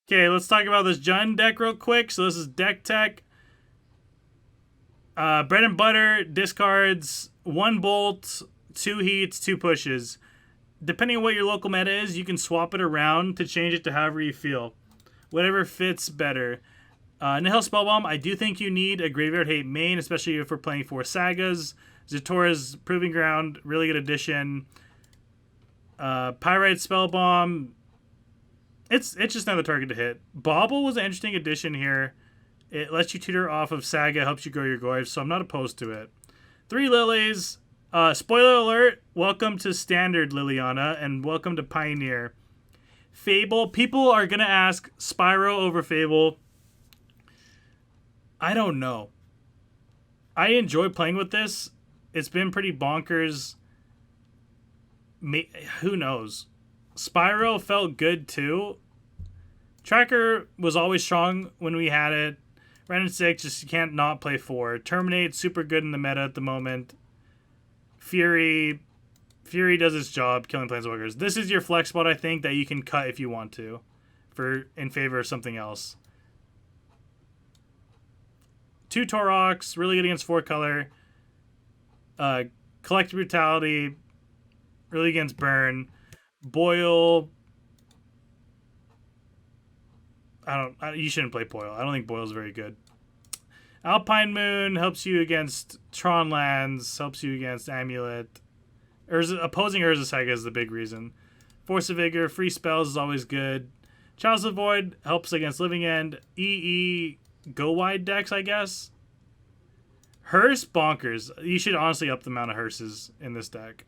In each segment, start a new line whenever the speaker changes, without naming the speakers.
Okay, let's talk about this Jund deck real quick. So this is deck tech. Bread and butter, discards, 1 bolt, 2 heats, 2 pushes. Depending on what your local meta is, you can swap it around to change it to however you feel. Whatever fits better. Nihil Spellbomb, I do think you need a Graveyard Hate main, especially if we're playing 4 Sagas. Zatora's Proving Ground, really good addition. Pyrite Spellbomb, it's just another target to hit. Bauble was an interesting addition here. It lets you tutor off of Saga, helps you grow your Goyf, so I'm not opposed to it. 3 Lilies. Spoiler alert, welcome to Standard, Liliana, and welcome to Pioneer. Fable, people are going to ask Spyro over Fable. I don't know. I enjoy playing with this. It's been pretty bonkers. Who knows? Spyro felt good too. Tracker was always strong when we had it. Ren 6, just you can't not play 4. Terminate, super good in the meta at the moment. Fury does its job, killing planeswalkers. This is your flex spot, I think, that you can cut if you want to, in favor of something else. 2 Torox, really good against 4 color. Collective Brutality, really against burn. Boil. You shouldn't play Boil. I don't think Boil's very good. Alpine Moon helps you against Tron lands, helps you against Amulet. Opposing Urza Saga is the big reason. Force of Vigor, free spells is always good. Chalice of Void helps against Living End. EE go wide decks, I guess. Hearse, bonkers. You should honestly up the amount of Hearses in this deck.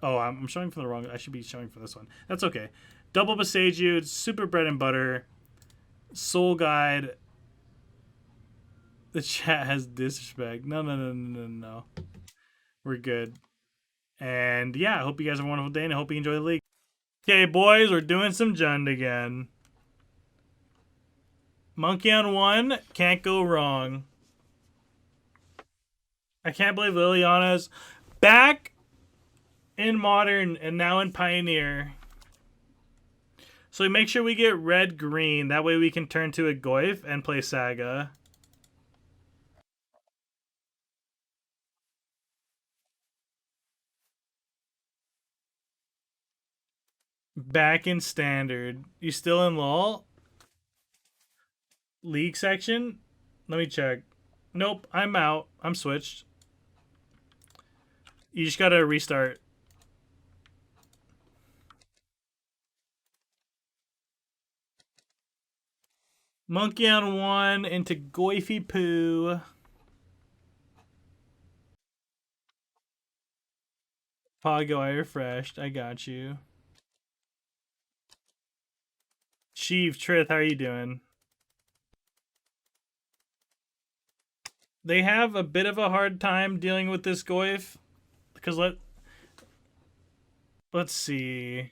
Oh, I'm showing from the wrong. I should be showing from this one. That's okay. Double Besejude, super bread and butter. Soul Guide. The chat has disrespect. No. We're good. And yeah, I hope you guys have a wonderful day, and I hope you enjoy the league. Okay, boys, we're doing some Jund again. Monkey on 1, can't go wrong. I can't believe Liliana's back in Modern and now in Pioneer. So we make sure we get red-green. That way we can turn to a Goyf and play Saga. Back in Standard. You still in LOL? League section? Let me check. Nope, I'm out. I'm switched. You just gotta restart. Monkey on 1 into Goify Poo. Pago, I refreshed. I got you. Chief, Trith, how are you doing? They have a bit of a hard time dealing with this Goyf. Because let's see.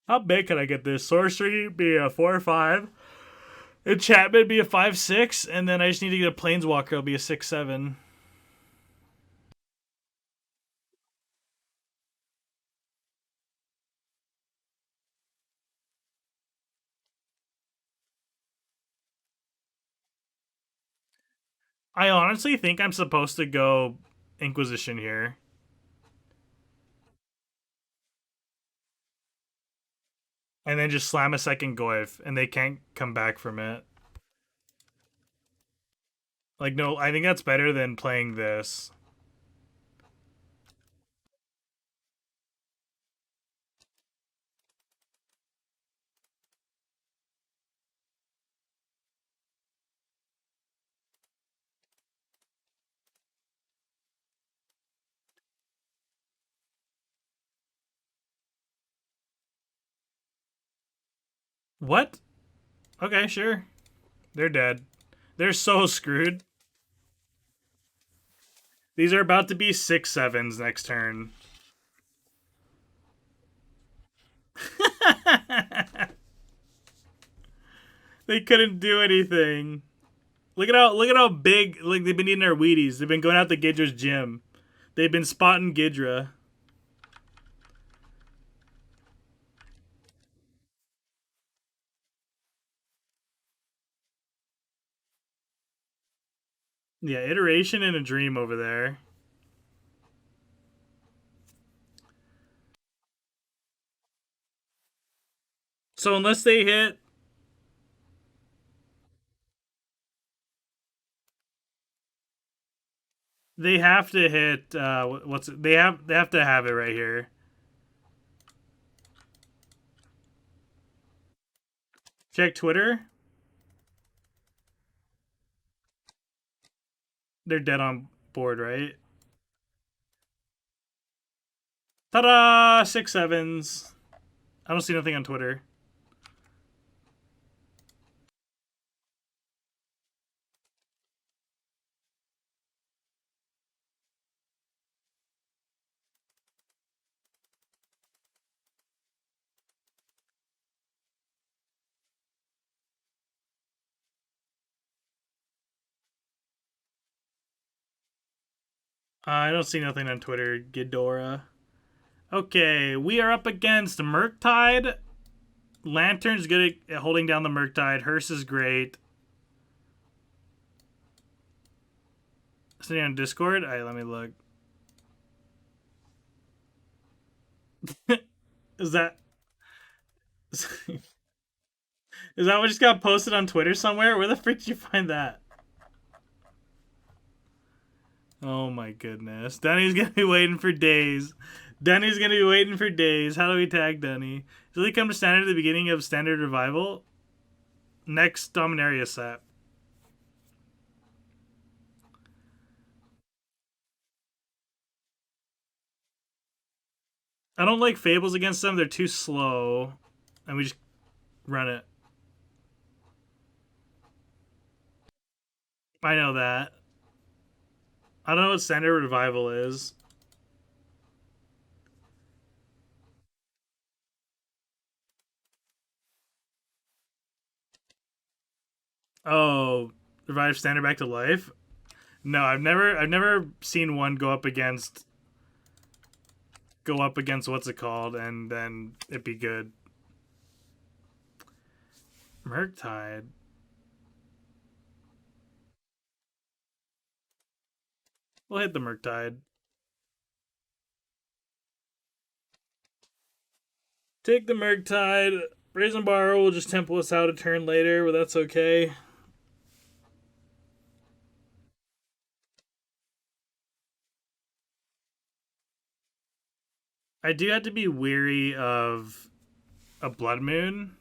How big can I get this? Sorcery be a 4 or 5. Enchantment be a 5/6, and then I just need to get a Planeswalker. It'll be a 6/7. I honestly think I'm supposed to go Inquisition here. And then just slam a second Goyf, and they can't come back from it. Like, no, I think that's better than playing this. What? Okay, sure. They're dead. They're so screwed. These are about to be 6/7s next turn. They couldn't do anything. Look at how big like they've been eating their Wheaties. They've been going out to Gidra's gym. They've been spotting Gidra. Yeah, iteration and a dream over there. So unless they hit, they have to hit. What's it? They have to have it right here. Check Twitter. They're dead on board, right? Ta-da! 6 sevens. I don't see nothing on Twitter. I don't see nothing on Twitter. Ghidorah. Okay, we are up against Murktide. Lantern's good at holding down the Murktide. Hearse is great. Sitting on Discord. All right, let me look. Is that is that what just got posted on Twitter somewhere? Where the frick did you find that? Oh my goodness. Denny's gonna be waiting for days. Denny's gonna be waiting for days. How do we tag Denny? Does he come to standard at the beginning of standard revival? Next Dominaria set. I don't like Fables against them. They're too slow. And we just run it. I know that. I don't know what standard revival is. Oh, revive standard back to life? No, I've never seen one go up against what's it called and then it be good. Murktide. We'll hit the Murktide. Take the Murktide. Raise and borrow will just temple us out a turn later, but that's okay. I do have to be weary of a Blood Moon.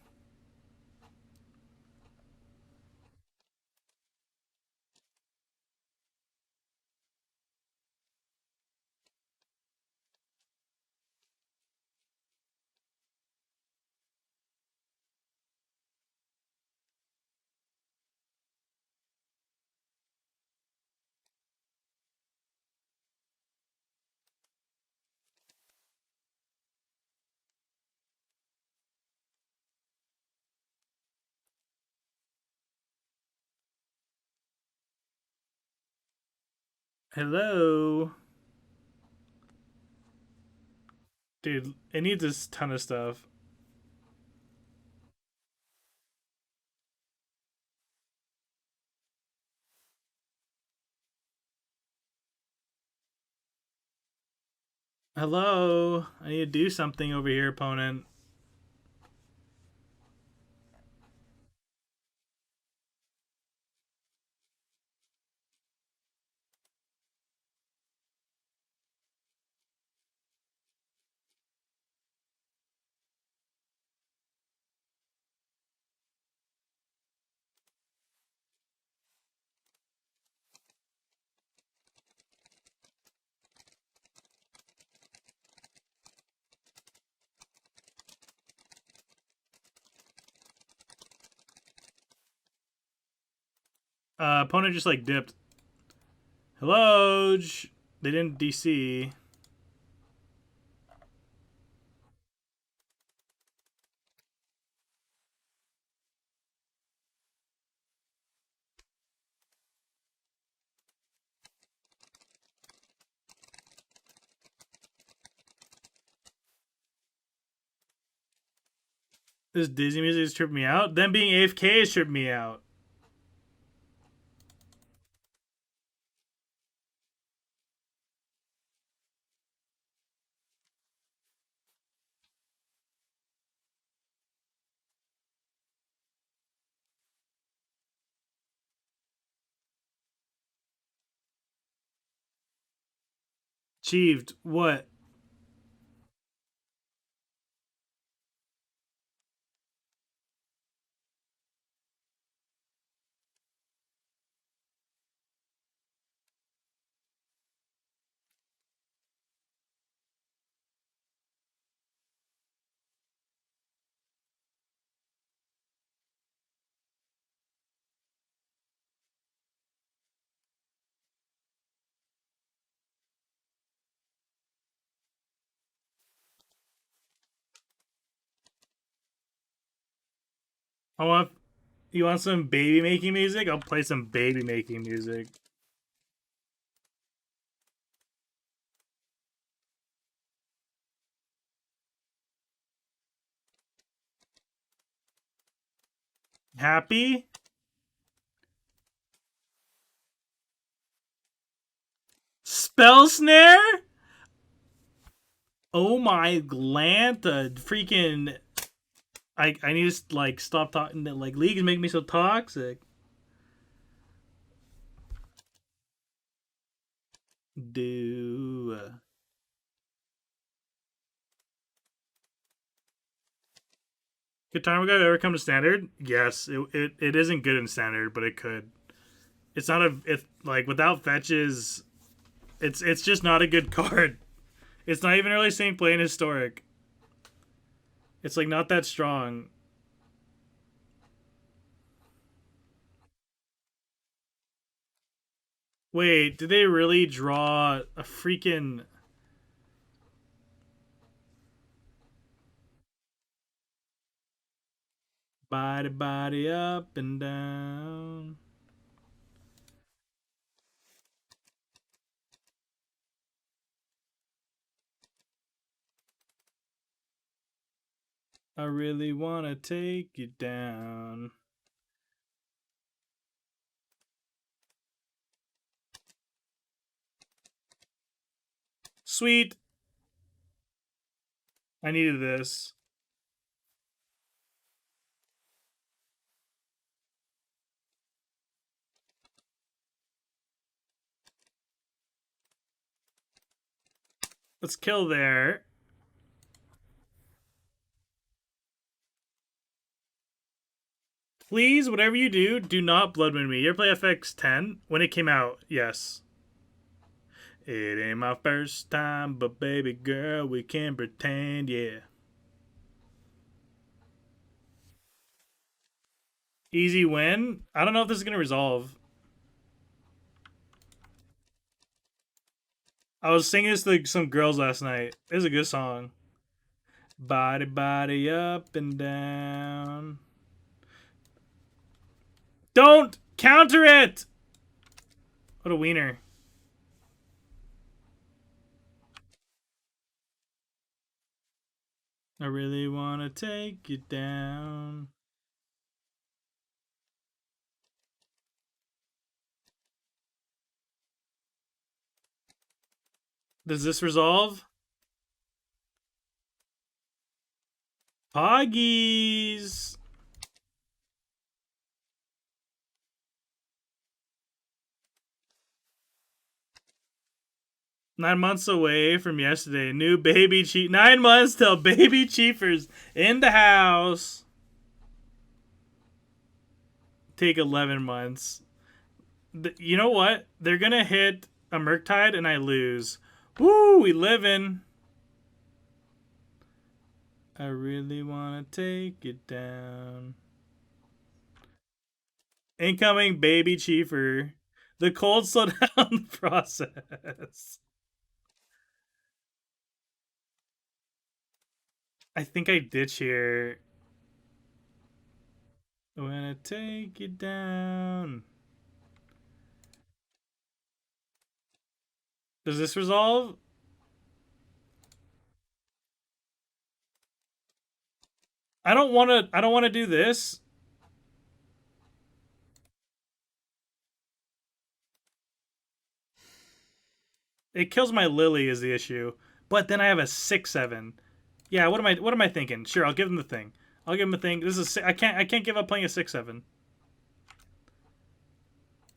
Hello. Dude, it needs a ton of stuff. Hello. I need to do something over here, opponent. Opponent just like dipped. Hello. They didn't DC. This Disney music is tripping me out. Them being AFK is tripping me out. Achieved what? I want. You want some baby making music? I'll play some baby making music. Happy? Spell snare? Oh my glanta. Freaking. I need to like stop talking. Like leagues make me so toxic. Do. Could Time Guide ever come to standard? Yes, it isn't good in standard, but it could. It's not a it like without fetches. It's just not a good card. It's not even really seeing play in historic. It's like not that strong. Wait, did they really draw a freaking body up and down? I really wanna take you down. Sweet. I needed this. Let's kill there. Please, whatever you do not Blood Moon me. You ever play FX10? When it came out, yes. It ain't my first time, but baby girl, we can pretend, yeah. Easy win? I don't know if this is gonna resolve. I was singing this to some girls last night. It's a good song. Body up and down. Don't counter it! What a wiener. I really wanna take you down. Does this resolve? Poggies! 9 months away from yesterday. New baby chief. 9 months till baby chiefers in the house. Take 11 months. You know what? They're gonna hit a Murktide and I lose. Woo, we livin'. I really wanna take it down. Incoming baby chiefer. The cold slow down the process. I think I ditch here. When I take it down. Does this resolve? I don't want to do this. It kills my Lily is the issue. But then I have a 6/7. Yeah, what am I thinking? Sure, I'll give him the thing. I'll give him the thing. This is I can't give up playing a 6/7.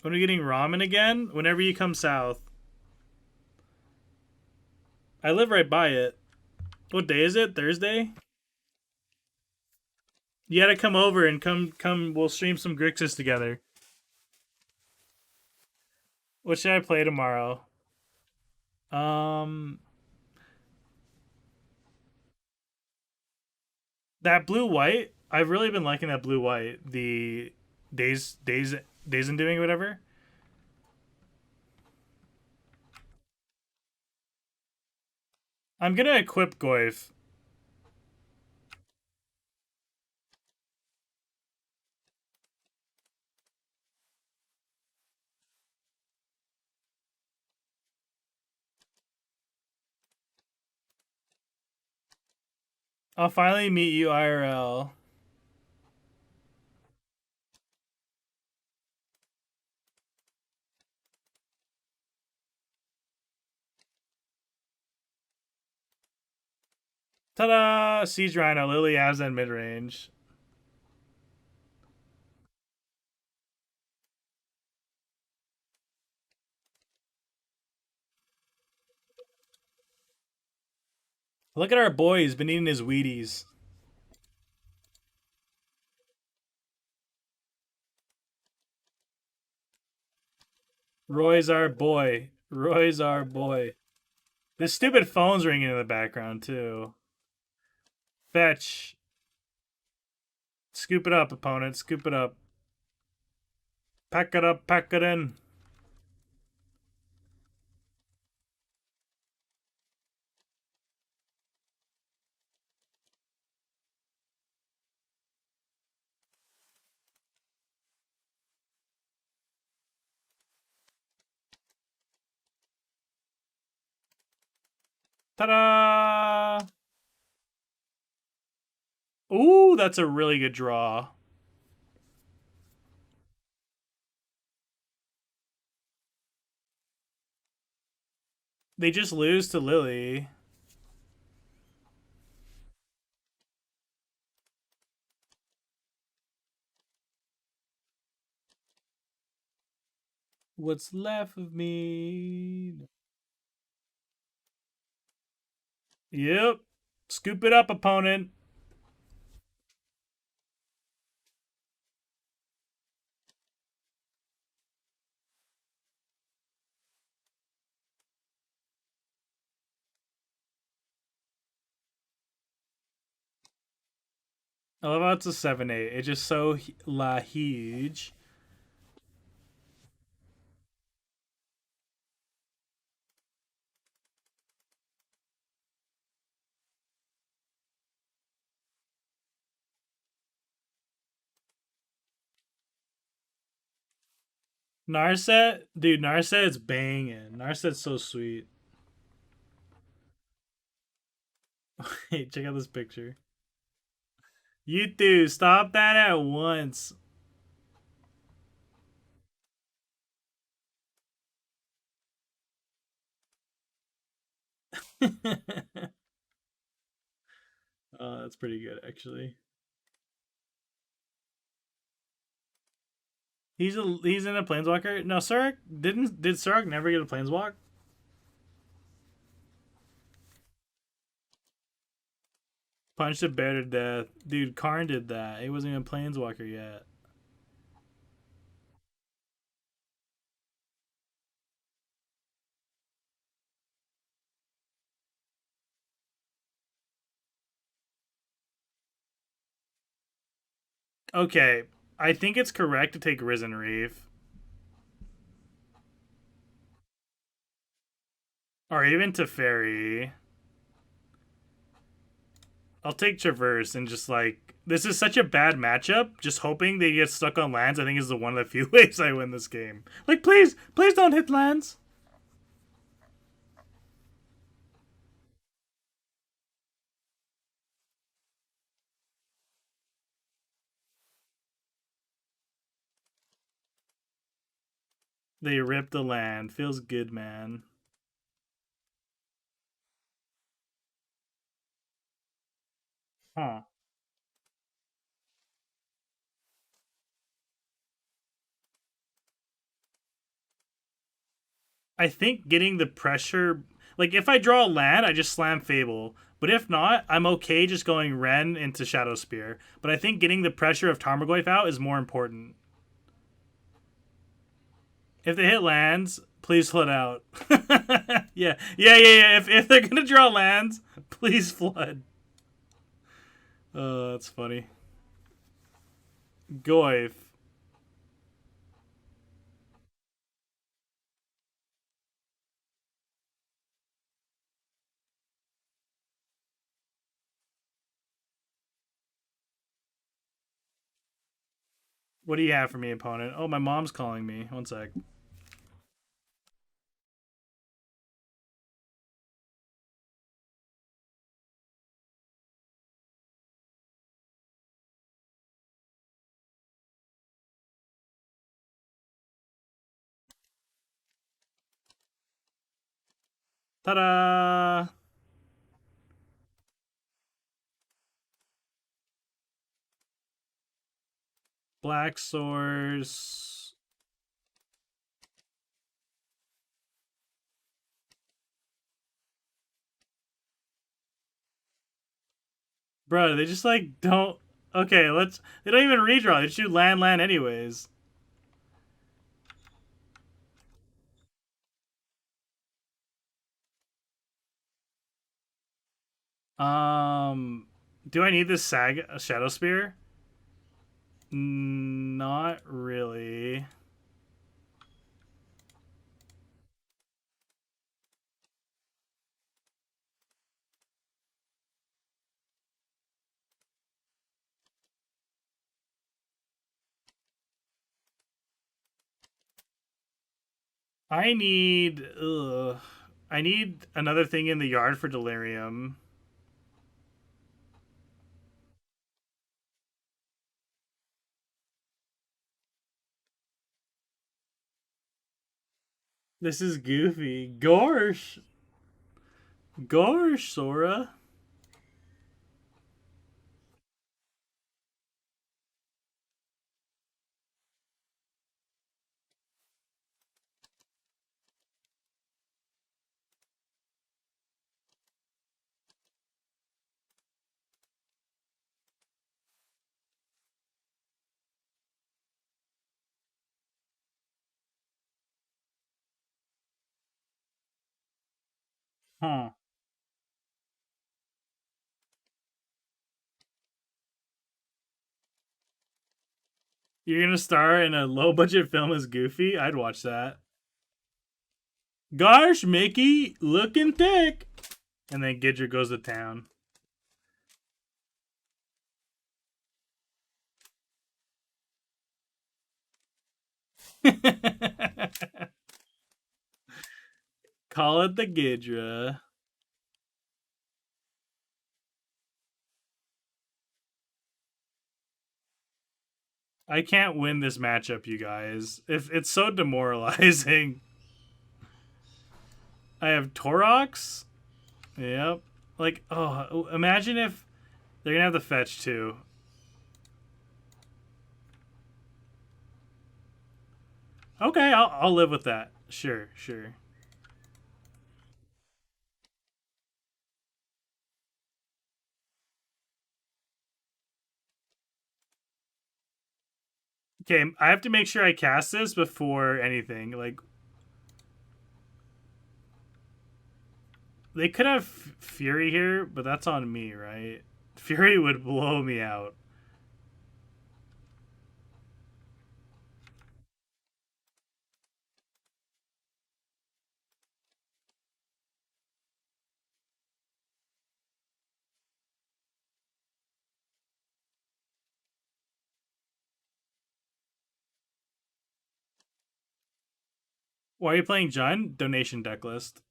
When are we getting ramen again? Whenever you come south. I live right by it. What day is it? Thursday? You gotta come over and come. We'll stream some Grixis together. What should I play tomorrow? Um, that blue white. I've really been liking that blue white. The days and doing whatever. I'm gonna equip Goif. I'll finally meet you IRL. Ta-da! Siege Rhino, Lily Azan mid range. Look at our boy. He's been eating his Wheaties. Roy's our boy. Roy's our boy. This stupid phone's ringing in the background too. Fetch. Scoop it up, opponent. Scoop it up. Pack it up. Pack it in. Ta-da! Ooh, that's a really good draw. They just lose to Lily. What's left of me? Yep. Scoop it up, opponent. I love how it's a 7-8. It's just so la huge. Narset? Dude, Narset is banging. Narset's so sweet. Hey, check out this picture. You two, stop that at once. Oh, that's pretty good, actually. He's in a planeswalker. No, Surak did Surak never get a planeswalk? Punched a bear to death. Dude, Karn did that. He wasn't even a planeswalker yet. Okay, I think it's correct to take Risen Reef. Or even Teferi. I'll take Traverse and just like this is such a bad matchup. Just hoping they get stuck on lands. I think is the one of the few ways I win this game. Like, please, please don't hit lands. They ripped the land. Feels good, man. Huh. I think getting the pressure. Like if I draw a land, I just slam Fable. But if not, I'm okay just going Ren into Shadow Spear. But I think getting the pressure of Tarmogoyf out is more important. If they hit lands, please flood out. Yeah. If they're gonna draw lands, please flood. Oh, that's funny. Goyf. What do you have for me, opponent? Oh, my mom's calling me. One sec. Ta-da! Black Source. Bro, they just like don't. Okay, let's. They don't even redraw. They just do land anyways. Um, do I need this Shadow Spear? Not really. I need. Ugh. I need another thing in the yard for Delirium. This is goofy. Gorsh. Gorsh, Sora. Huh. You're gonna star in a low budget film as Goofy? I'd watch that. Gosh, Mickey, looking thick. And then Gidger goes to town. Call it the Gidra. I can't win this matchup, you guys. If it's so demoralizing. I have Torox. Yep. Like, oh, imagine if they're gonna have the fetch too. Okay, I'll live with that. Sure. Okay, I have to make sure I cast this before anything. Like, they could have Fury here, but that's on me, right? Fury would blow me out. Why are you playing Jun? Donation deck list.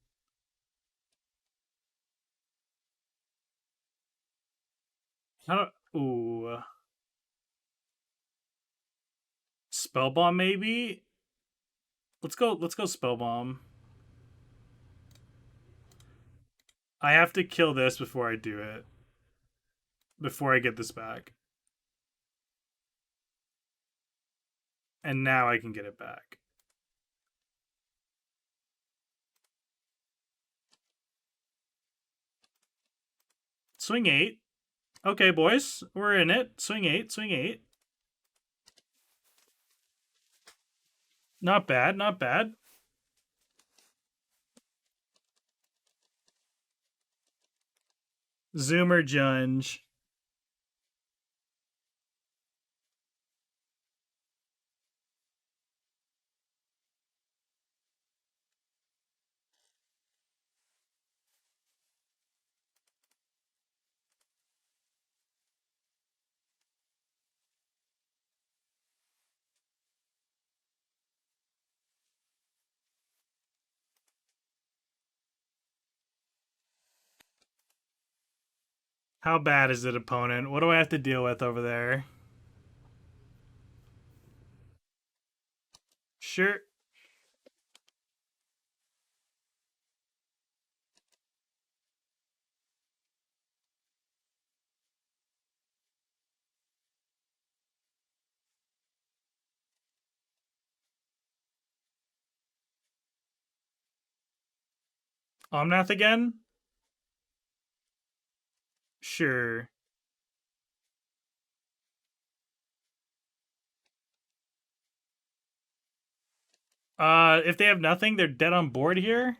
How do, ooh. Spellbomb maybe? Let's go Spellbomb. I have to kill this before I do it. Before I get this back. And now I can get it back. Swing 8. Okay, boys. We're in it. Swing 8. Swing 8. Not bad. Not bad. Zoomer Junge. How bad is it, opponent? What do I have to deal with over there? Sure. Omnath again? Sure. If they have nothing, they're dead on board here.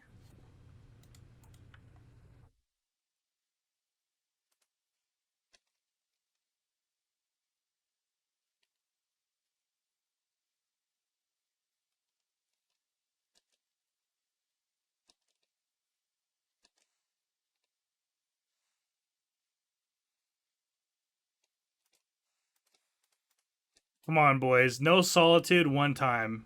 Come on, boys. No solitude one time.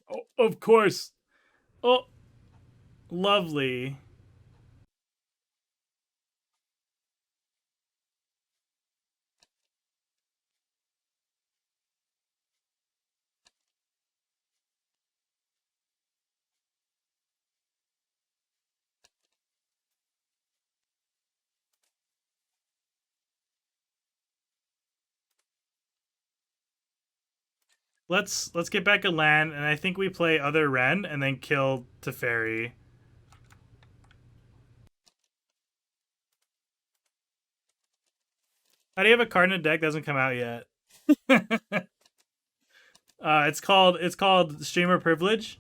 Oh, of course. Oh, lovely. Let's get back a land, and I think we play other Ren and then kill Teferi. How do you have a card in a deck that hasn't come out yet? It's called Streamer Privilege.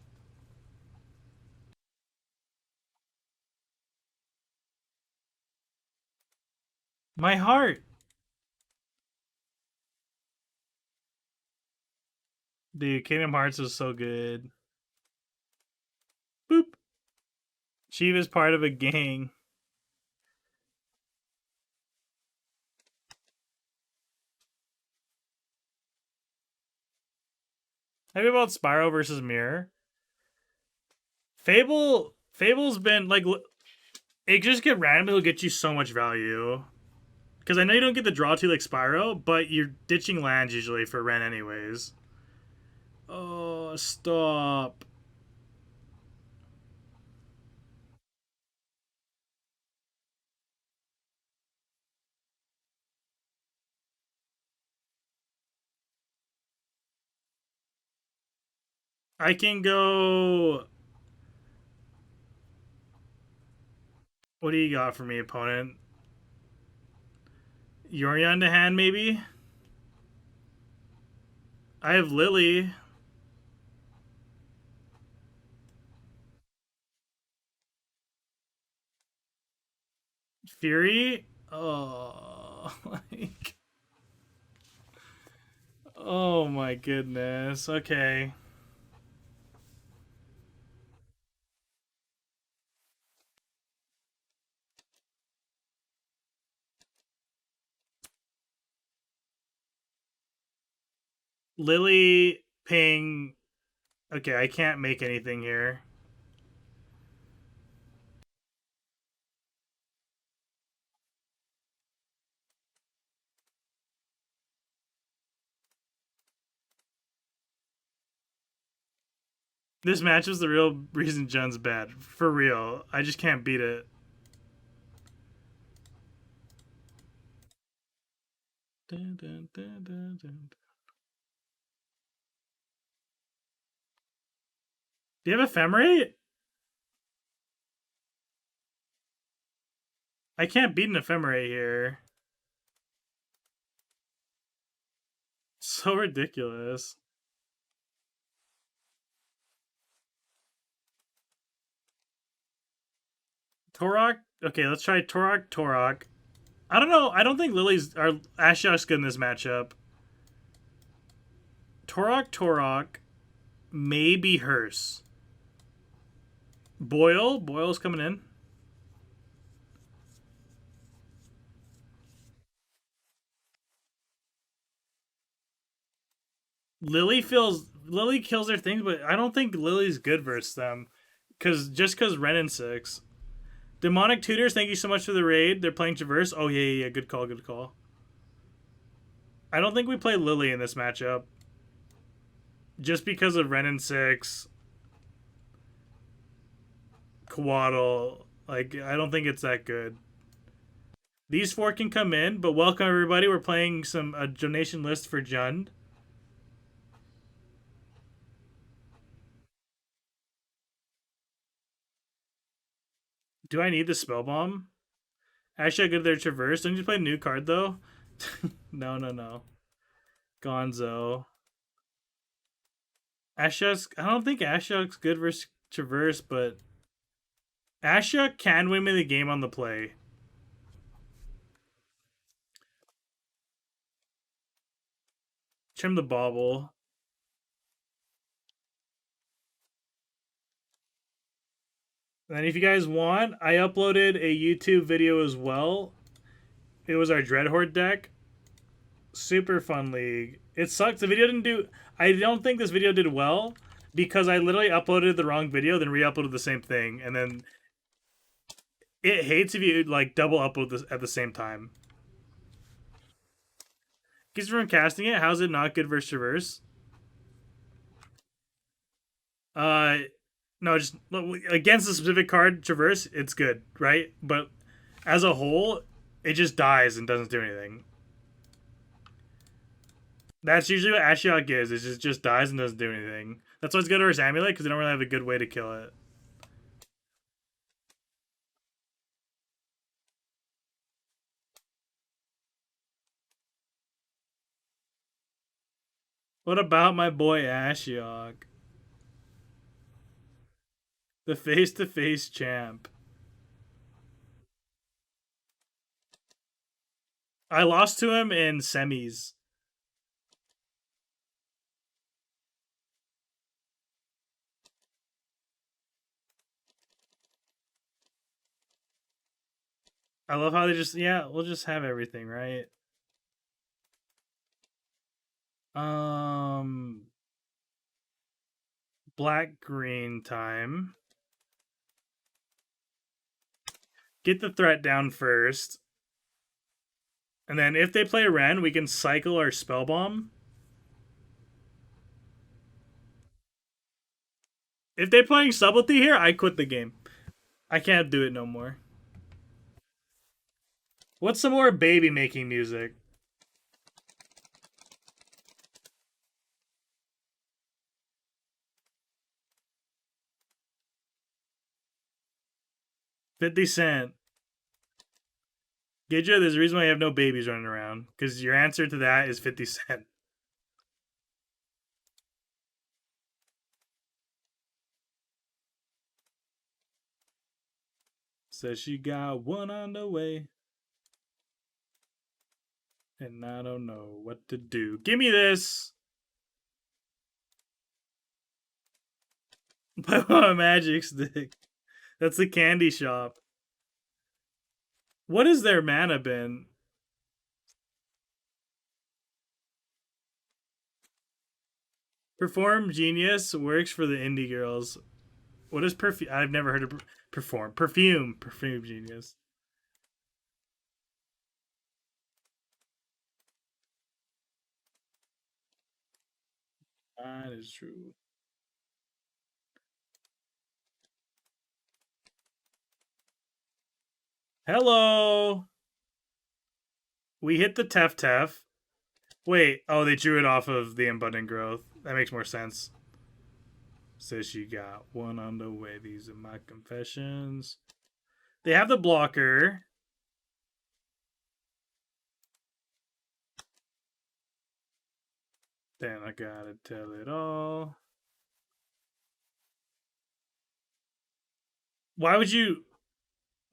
My heart. Dude, Kingdom Hearts is so good. Boop. Chief is part of a gang. How do you about Spyro versus Mirror? Fable's been like it just get randomly will get you so much value. Because I know you don't get the draw to like Spyro, but you're ditching lands usually for Ren anyways. Oh, stop. I can go. What do you got for me, opponent? Yorion to hand, maybe? I have Lily. Fury? Oh, like. Oh my goodness. Okay. Lily, ping. Okay, I can't make anything here. This match is the real reason Jen's bad. For real. I just can't beat it. Dun, dun, dun, dun, dun. Do you have ephemerate? I can't beat an ephemerate here. So ridiculous. Torok? Okay, let's try Torok, Torok. I don't know. I don't think Lily's or Ashiok's good in this matchup. Torok, Torok, maybe Hearse. Boyle? Boyle's coming in. Lily kills their things, but I don't think Lily's good versus them. Because Ren and six. Demonic Tutors, thank you so much for the raid. They're playing Traverse. Oh yeah. Good call, good call. I don't think we play Lily in this matchup. Just because of Ren and six, Quaddle. Like, I don't think it's that good. These four can come in, but welcome everybody. We're playing some a donation list for Jund. Do I need the spell bomb? Actually, I go to their traverse. Don't you play a new card though? No. Gonzo. Ashok's. I don't think Ashok's good versus traverse, but Ashok can win me the game on the play. Trim the bauble. And if you guys want, I uploaded a YouTube video as well. It was our Dreadhorde deck. Super fun league. It sucks. The video didn't do. I don't think this video did well because I literally uploaded the wrong video, then re-uploaded the same thing, and then it hates if you like double upload this at the same time. Keeps from casting it. How's it not good versus Traverse? Uh, no, just against the specific card Traverse, it's good, right? But as a whole, it just dies and doesn't do anything. That's usually what Ashiok is. It just dies and doesn't do anything. That's why it's good versus Amulet because they don't really have a good way to kill it. What about my boy Ashiok? The face-to-face champ. I lost to him in semis. I love how they just we'll just have everything, right? Um black green time. Get the threat down first. And then if they play Ren, we can cycle our spell bomb. If they're playing subtlety here, I quit the game. I can't do it no more. What's some more baby making music? $50. Gidra, there's a reason why you have no babies running around. Because your answer to that is $50. Says she got one on the way. And I don't know what to do. Give me this! My magic stick. That's the candy shop. What has their mana been? Perform Genius works for the indie girls. What is perfume? I've never heard of perform. Perfume Genius. That is true. Hello. We hit the Tef Tef. Wait, oh, they drew it off of the Abundant Growth. That makes more sense. Says she got one on the way. These are my confessions. They have the blocker. Then I gotta tell it all. Why would you?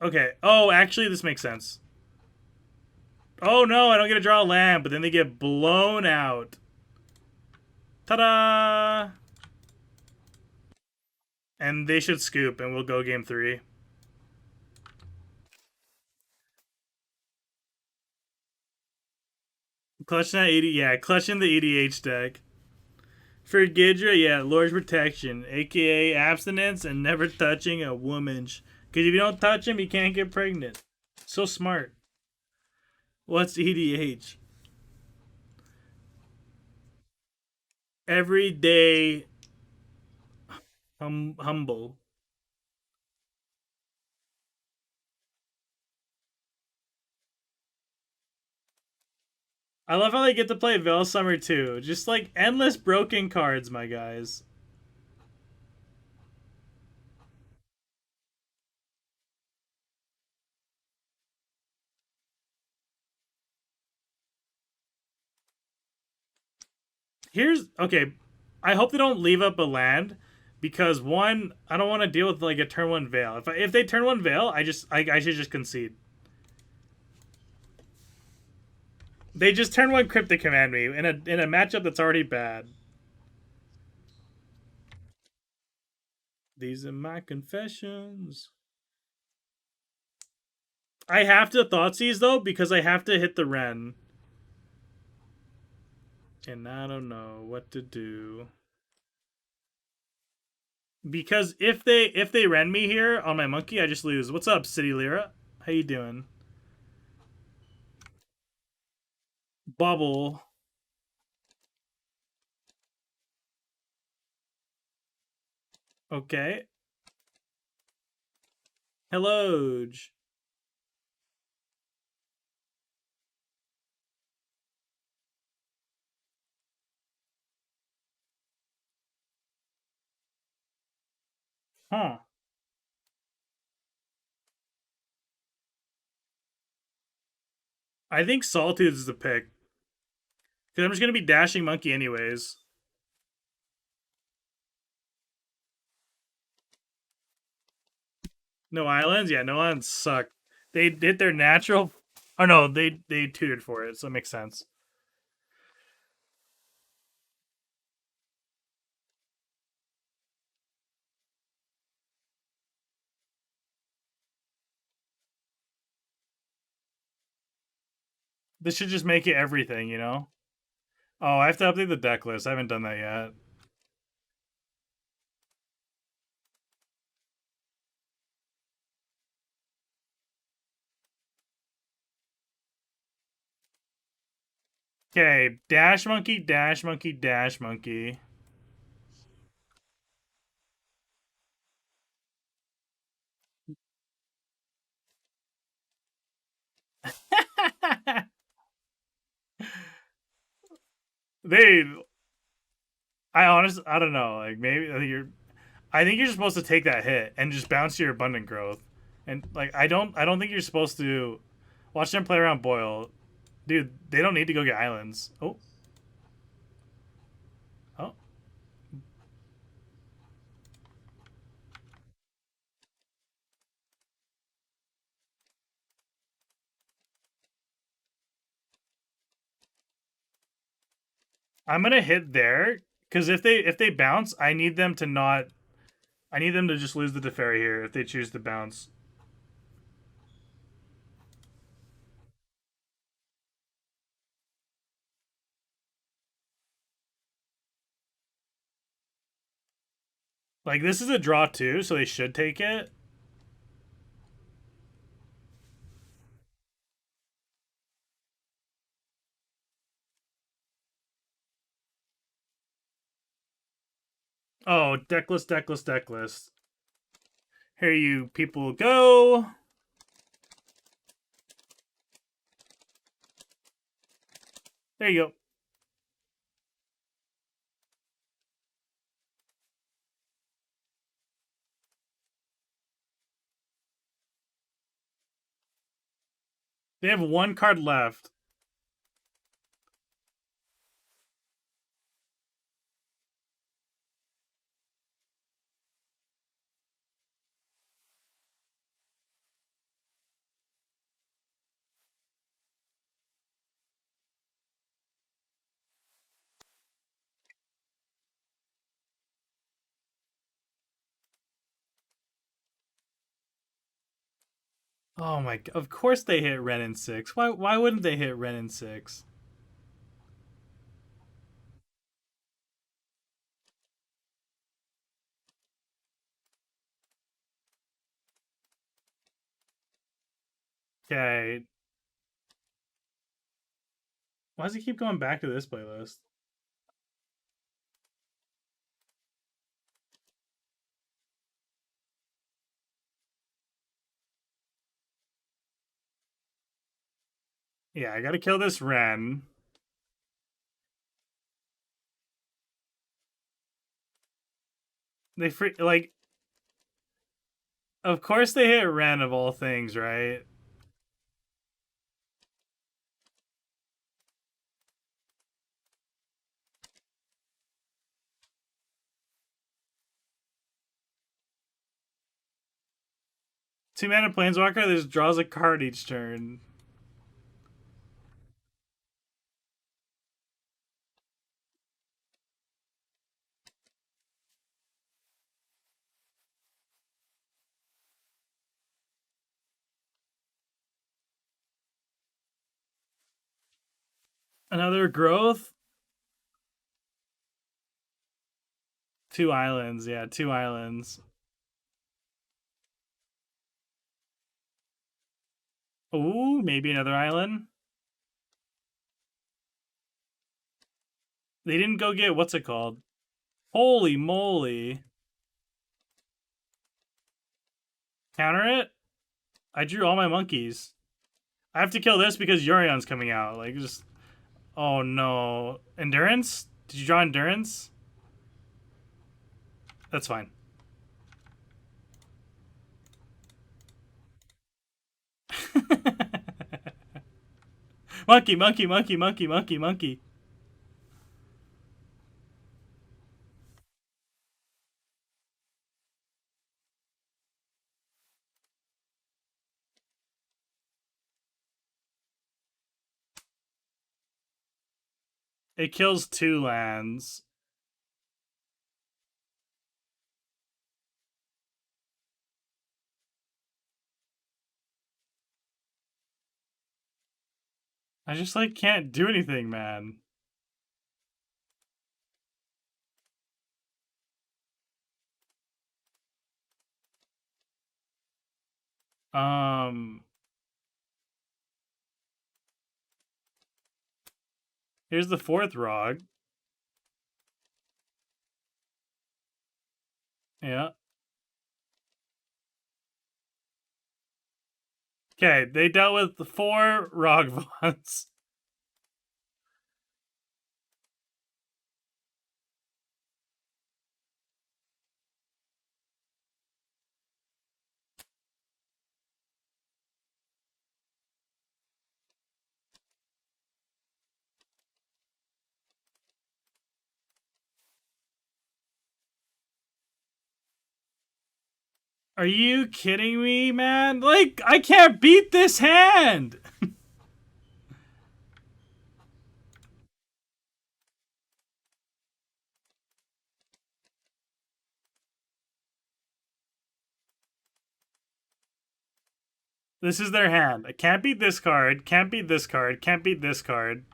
Okay. Oh, actually, this makes sense. Oh no, I don't get to draw a land, but then they get blown out. Ta-da! And they should scoop, and we'll go game 3. Clutching that 80, yeah, clutching the EDH deck. For Gidra, yeah, Lord's Protection, aka abstinence and never touching a woman. Because if you don't touch him, you can't get pregnant. So smart. What's EDH? Everyday humble. I love how they get to play Veil Summer too. Just like endless broken cards, my guys. Here's okay. I hope they don't leave up a land because one, I don't want to deal with like a turn 1 Veil. If they turn 1 Veil, I should just concede. They just turn 1 Cryptic Command me in a matchup that's already bad. These are my confessions. I have to Thoughtseize though because I have to hit the Ren. And I don't know what to do. Because if they Ren me here on my monkey, I just lose. What's up, City Lyra? How you doing? Bubble. Okay. Hello. Huh. I think Solitude is the pick. Because I'm just going to be dashing monkey anyways. No islands? Yeah, no islands suck. They did their natural. Oh no, they tutored for it, so it makes sense. This should just make it everything, you know? Oh, I have to update the deck list. I haven't done that yet. Okay, dash monkey, dash monkey, dash monkey. they, I don't know. Like maybe I think you're supposed to take that hit and just bounce your abundant growth. And like I don't think you're supposed to watch them play around Boyle. Dude, they don't need to go get islands. Oh. Oh. I'm gonna hit there because if they bounce, I need them to not. I need them to just lose the Teferi here if they choose to bounce. Like this is a draw too, so they should take it. Oh, decklist, decklist, decklist. Here you people go. There you go. They have one card left. Oh my! Of course they hit Ren in 6. Why wouldn't they hit Ren in 6? Okay. Why does he keep going back to this playlist? Yeah, I gotta kill this Ren. They free like. Of course they hit Ren of all things, right? 2 mana Planeswalker that just draws a card each turn. Another growth. 2 islands, yeah, 2 islands. Ooh, maybe another island. They didn't go get what's it called? Holy moly! Counter it. I drew all my monkeys. I have to kill this because Urion's coming out. Like just. Oh no! Endurance? Did you draw endurance? That's fine. Monkey, monkey, monkey, monkey, monkey, monkey. It kills 2 lands. I just like can't do anything, man. Um, Here's the 4th Rog. Yeah. Okay, they dealt with the 4 Rogvons. Are you kidding me, man? Like, I can't beat this hand! This is their hand. I can't beat this card, can't beat this card, can't beat this card.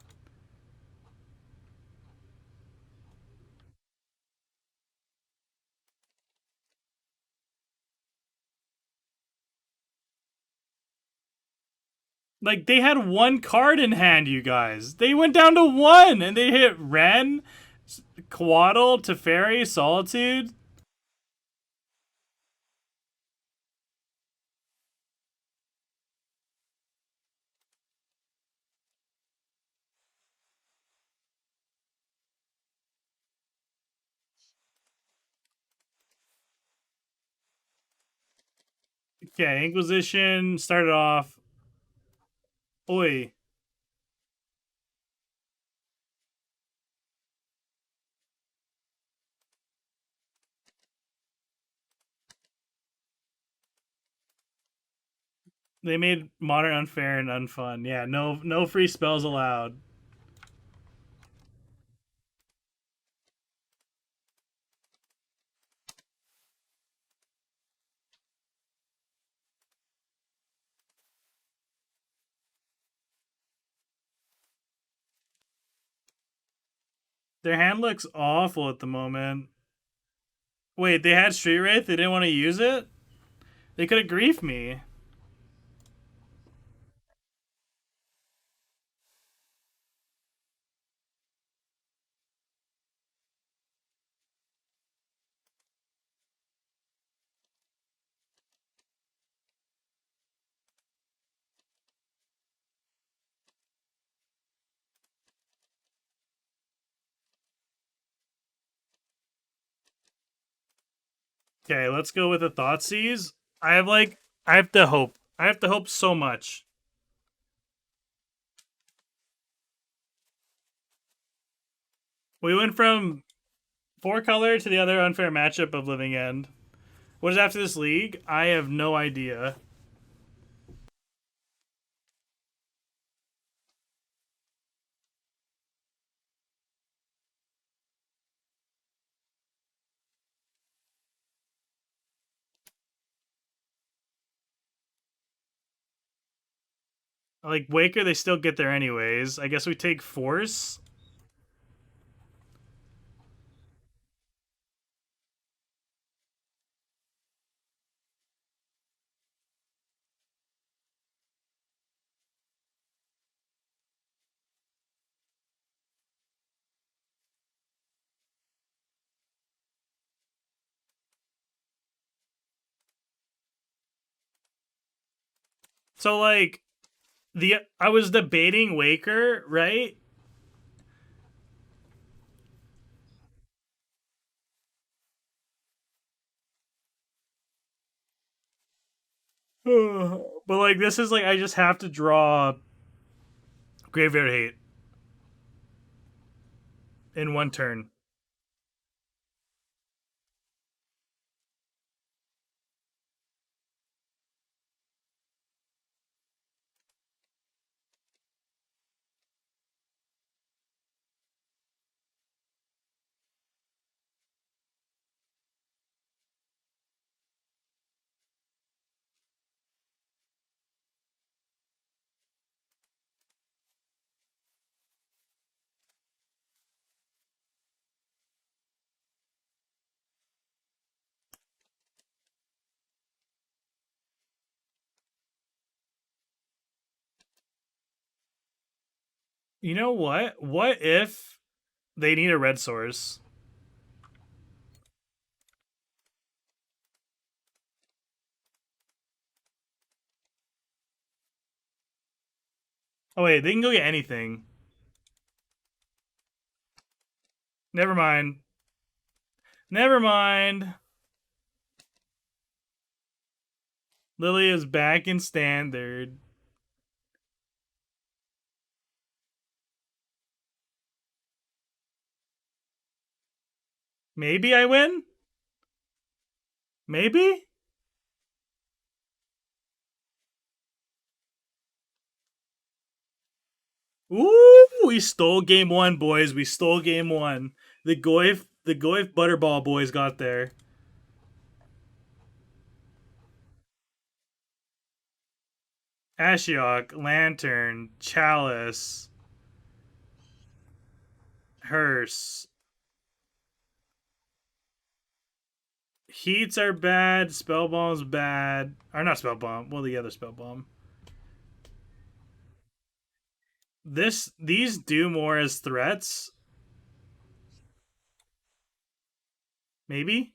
Like, they had one card in hand, you guys. They went down to one, and they hit Ren, Quaddle, Teferi, Solitude. Okay, Inquisition started off. Oi. They made modern unfair and unfun. Yeah, no free spells allowed. Their hand looks awful at the moment. Wait, they had Street Wraith? They didn't want to use it? They could have griefed me. Okay, let's go with the Thoughtseize. I have like I have to hope. I have to hope so much. We went from four color to the other unfair matchup of Living End. What is after this league? I have no idea. Like Waker, they still get there anyways. I guess we take Force. So like the I was debating Waker, right? But like this is like I just have to draw Graveyard Hate in one turn. You know what? What if they need a red source? Oh wait, they can go get anything. Never mind. Never mind. Lily is back in standard. Maybe I win? Maybe? Ooh, we stole game one, boys. We stole game one. The Goif Butterball boys got there. Ashiok, Lantern, Chalice, Hearse. Heats are bad. Spellbomb's bad. Or not Spellbomb. Well, the other Spellbomb. These do more as threats. Maybe.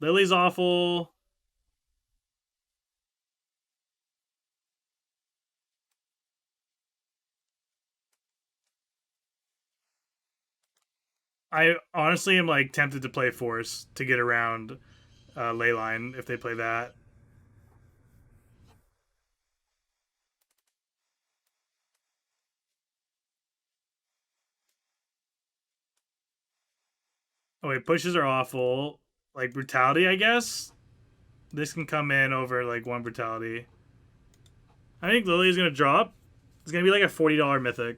Lily's awful. I honestly am like tempted to play Force to get around Leyline if they play that. Oh wait, pushes are awful. Like brutality, I guess. This can come in over like one brutality. I think Lily is gonna drop. It's gonna be like a $40 mythic.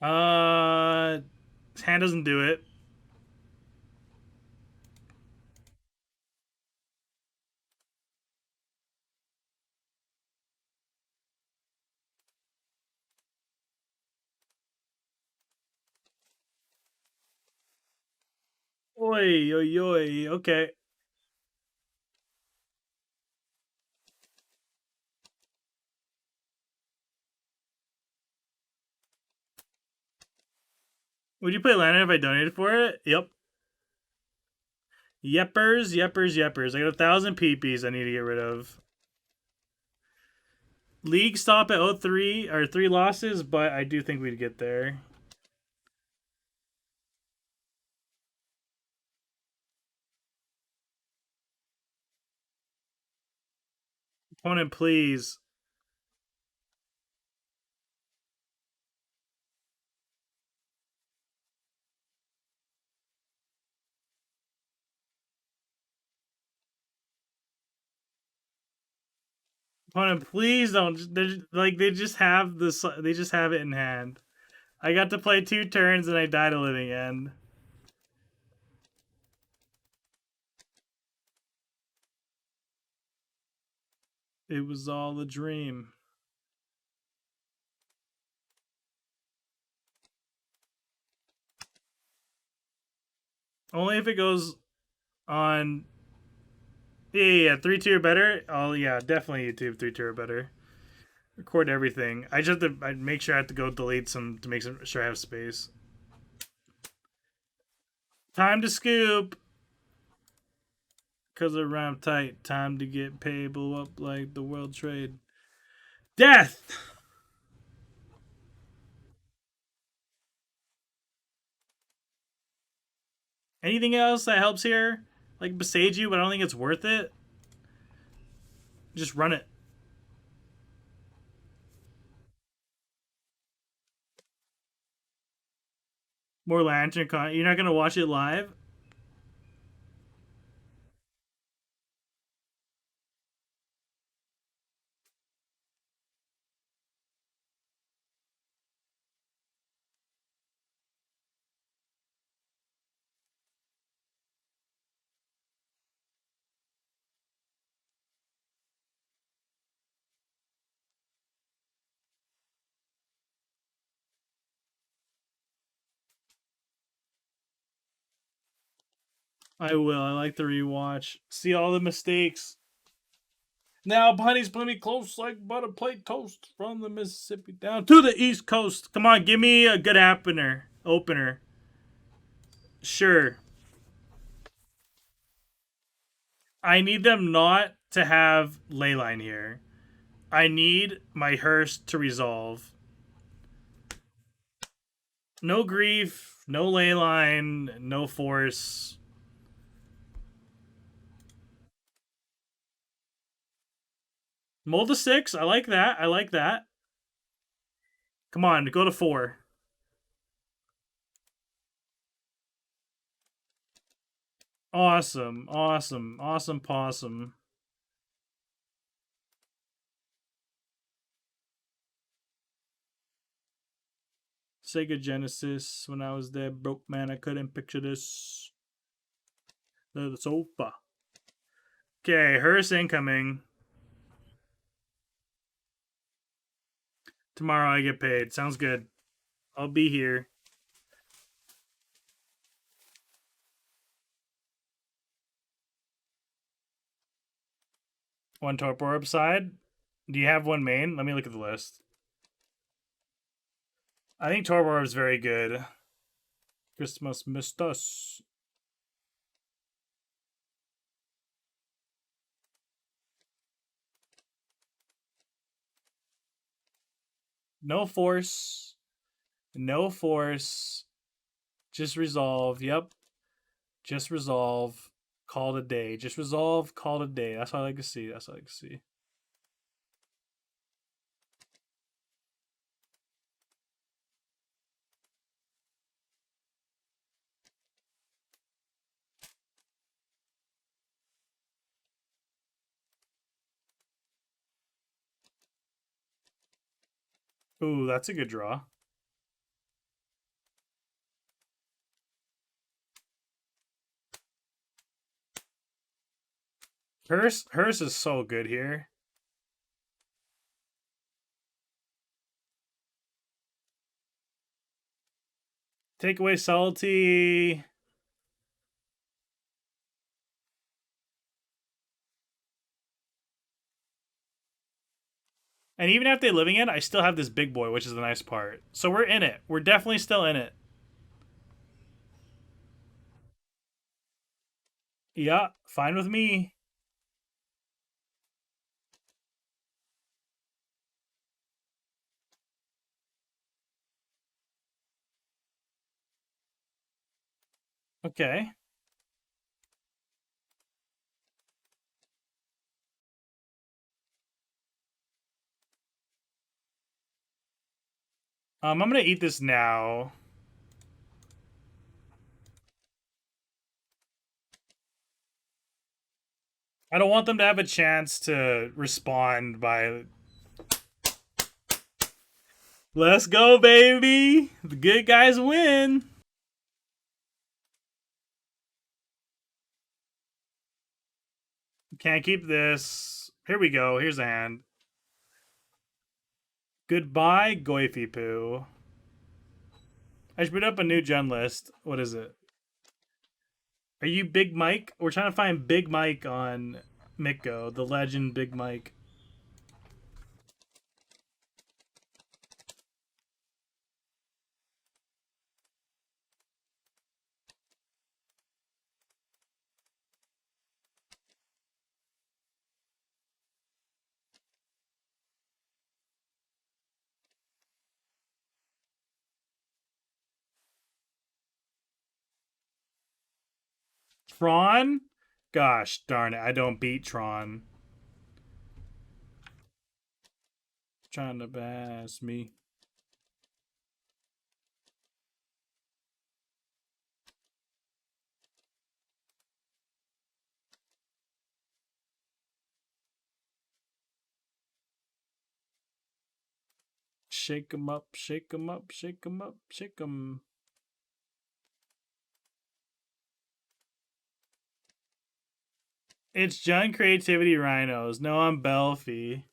Uh, hand doesn't do it. Oi, oi, oi. Okay. Would you play Lana if I donated for it? Yep. Yeppers, yeppers, yeppers. I got 1,000 PPs I need to get rid of. League stop at 0-3 or 3 losses, but I do think we'd get there. Opponent, please. Opponent, please don't. Like they just have this. They just have it in hand. I got to play 2 turns and I died a living end. It was all a dream. Only if it goes on. Yeah, 3 tier or better. Oh yeah, definitely YouTube 3 tier or better. Record everything. I just have to I make sure I have to go delete some to make sure I have space. Time to scoop. Cause around tight. Time to get paid. Blow up like the world trade. Death. Anything else that helps here? Like beside you, but I don't think it's worth it. Just run it. More lantern con. You're not gonna watch it live. I will. I like the rewatch. See all the mistakes. Now Bunny's plenty close like butter plate toast from the Mississippi down to the East Coast. Come on, give me a good opener. Opener. Sure. I need them not to have Leyline here. I need my Hearst to resolve. No grief, no Leyline, no force. Mold to 6. I like that. I like that. Come on, go to 4. Awesome, awesome, awesome possum. Sega Genesis. When I was there, broke man, I couldn't picture this. The sofa. Okay, Hearst incoming. Tomorrow I get paid. Sounds good. I'll be here. One Torpor Orb side. Do you have one main? Let me look at the list. I think Torpor Orb is very good. Christmas missed us. No force. No force. Just resolve. Yep. Just resolve. Call it a day. Just resolve. Call it a day. That's what I like to see. That's what I like to see. Ooh, that's a good draw. Hers is so good here. Take away subtlety. And even after living it, I still have this big boy, which is the nice part. So we're in it. We're definitely still in it. Yeah, fine with me. Okay. I'm gonna eat this now. I don't want them to have a chance to respond by. Let's go, baby! The good guys win. Can't keep this. Here we go. Here's a hand. Goodbye, Goify Poo. I should put up a new gen list. What is it? Are you Big Mike? We're trying to find Big Mike on Mikko, the legend Big Mike. Tron? Gosh darn it, I don't beat Tron. Trying to bass me. Shake 'em up, shake 'em up, shake 'em up, shake 'em. It's Junk Creativity Rhinos. No, I'm Belfie.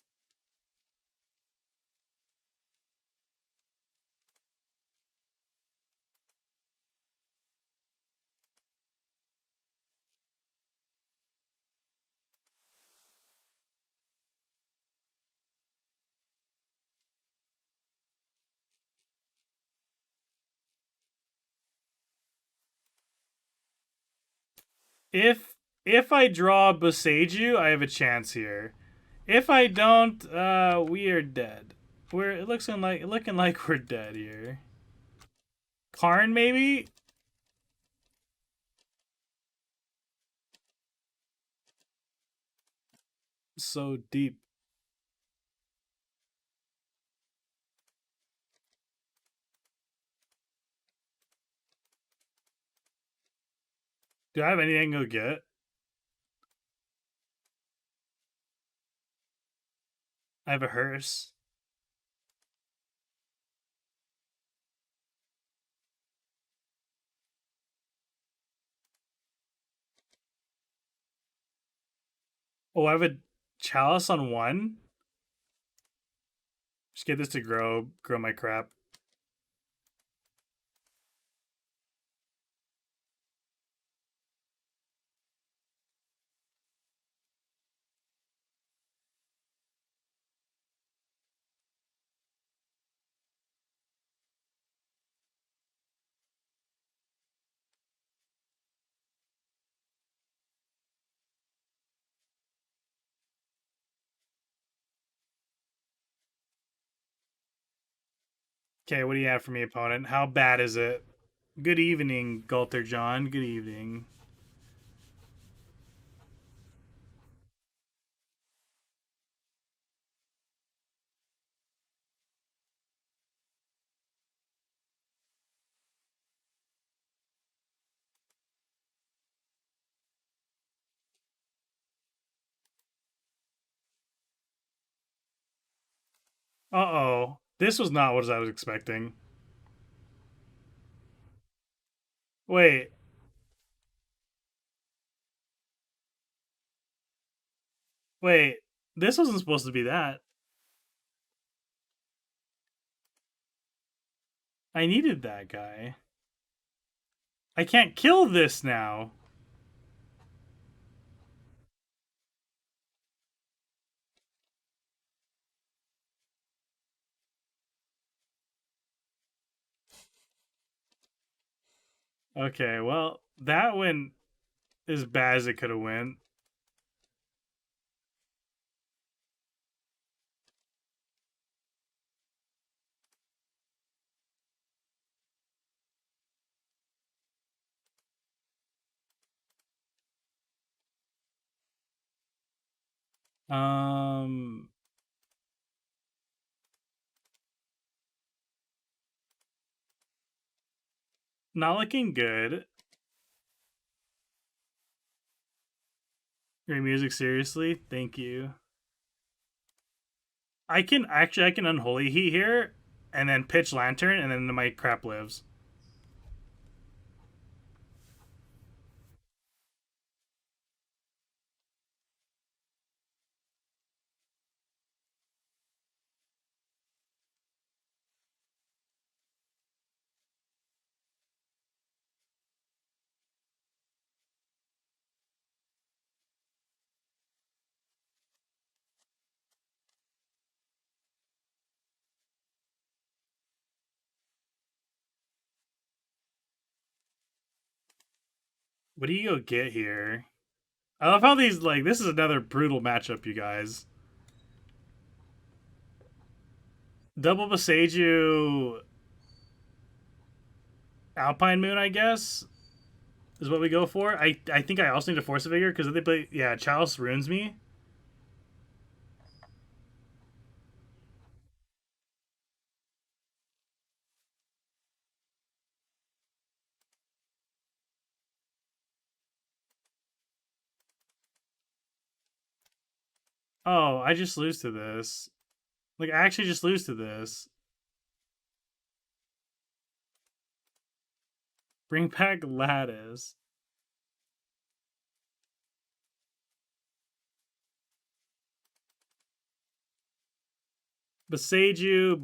If I draw Boseiju, I have a chance here. If I don't, we are dead. We're looking like we're dead here. Karn maybe? So deep. Do I have anything to get? I have a hearse. Oh, I have a chalice on one. Just get this to grow my crap. Okay, what do you have for me, opponent? How bad is it? Good evening, Galter John. Good evening. Uh oh. This was not what I was expecting. Wait, wait. This wasn't supposed to be that. I needed that guy. I can't kill this now. Okay, well, that went as bad as it could have went. Um, Not looking good. Great music, seriously. Thank you. I can unholy heat here, and then pitch lantern, and then my crap lives. What do you go get here? I love how these like this is another brutal matchup, you guys. Double Beseju Alpine Moon, I guess, is what we go for. I think I also need a Force of Vigor because if they play Chalice ruins me. Oh, I just lose to this. Like I actually just lose to this. Bring back Lattice. Beseju,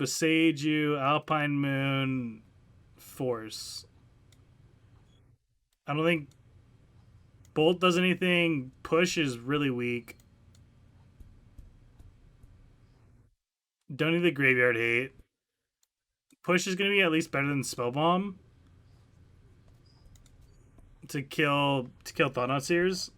Alpine Moon, Force. I don't think Bolt does anything. Push is really weak. Don't need the Graveyard Hate. Push is going to be at least better than Spellbomb to kill Thought Seers.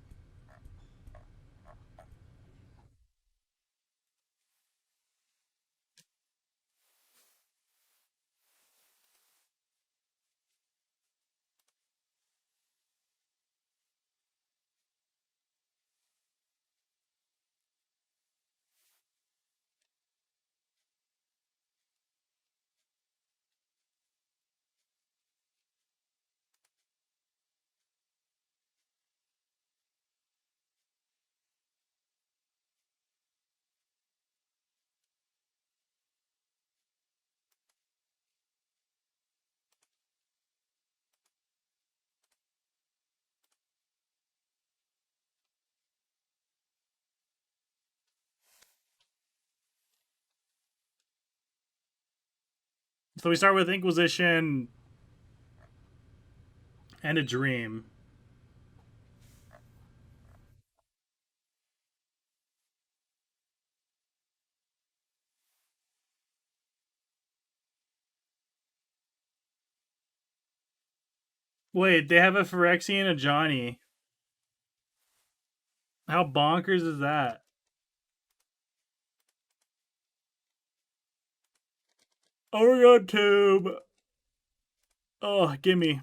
So we start with Inquisition and a Dream. Wait, they have a Phyrexia and a Johnny. How bonkers is that? Oregon Tube. Oh, gimme.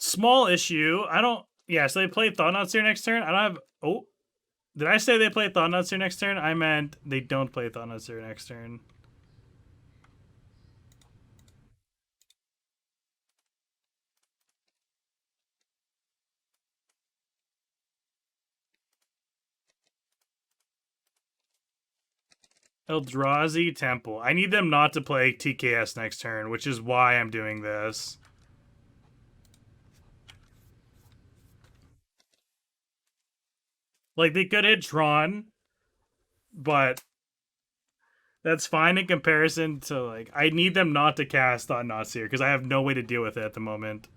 Small issue. I don't. Yeah, so they play Thought here next turn. I don't have. Oh, did I say they play Thought here next turn? I meant they don't play Thought here next turn. Eldrazi Temple. I need them not to play TKS next turn, which is why I'm doing this. Like, they could hit Tron, but that's fine in comparison to, like, I need them not to cast on Natsir because I have no way to deal with it at the moment.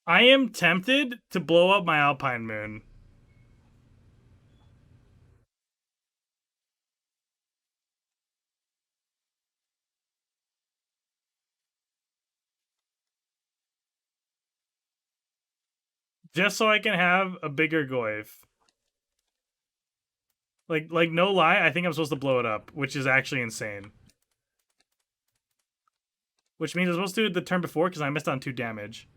I am tempted to blow up my Alpine Moon. Just so I can have a bigger Goyf. Like no lie, I think I'm supposed to blow it up, which is actually insane. Which means I'm supposed to do it the turn before because I missed on 2 damage.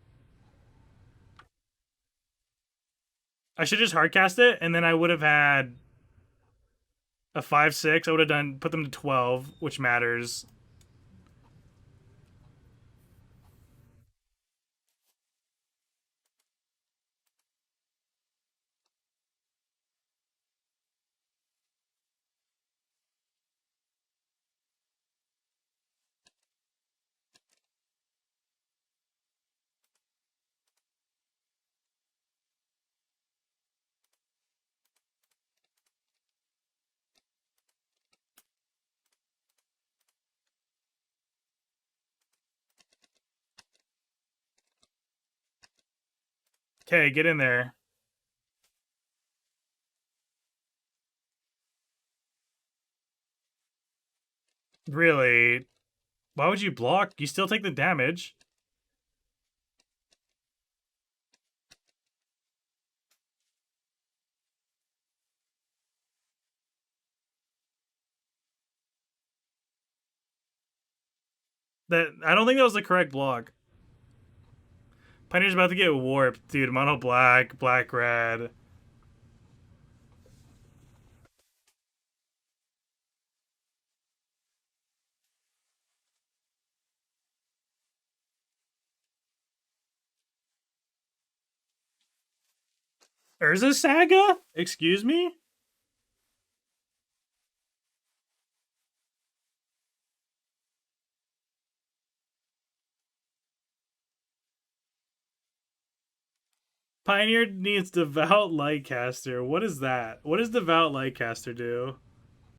I should just hardcast it, and then I would have had a 5/6. I would have done put them to 12, which matters. Okay, get in there. Really? Why would you block? You still take the damage. That I don't think that was the correct block. Pioneer's about to get warped, dude. Mono black, black red. Urza Saga? Excuse me? Pioneer needs Devout Lightcaster. What is that? What does Devout Lightcaster do?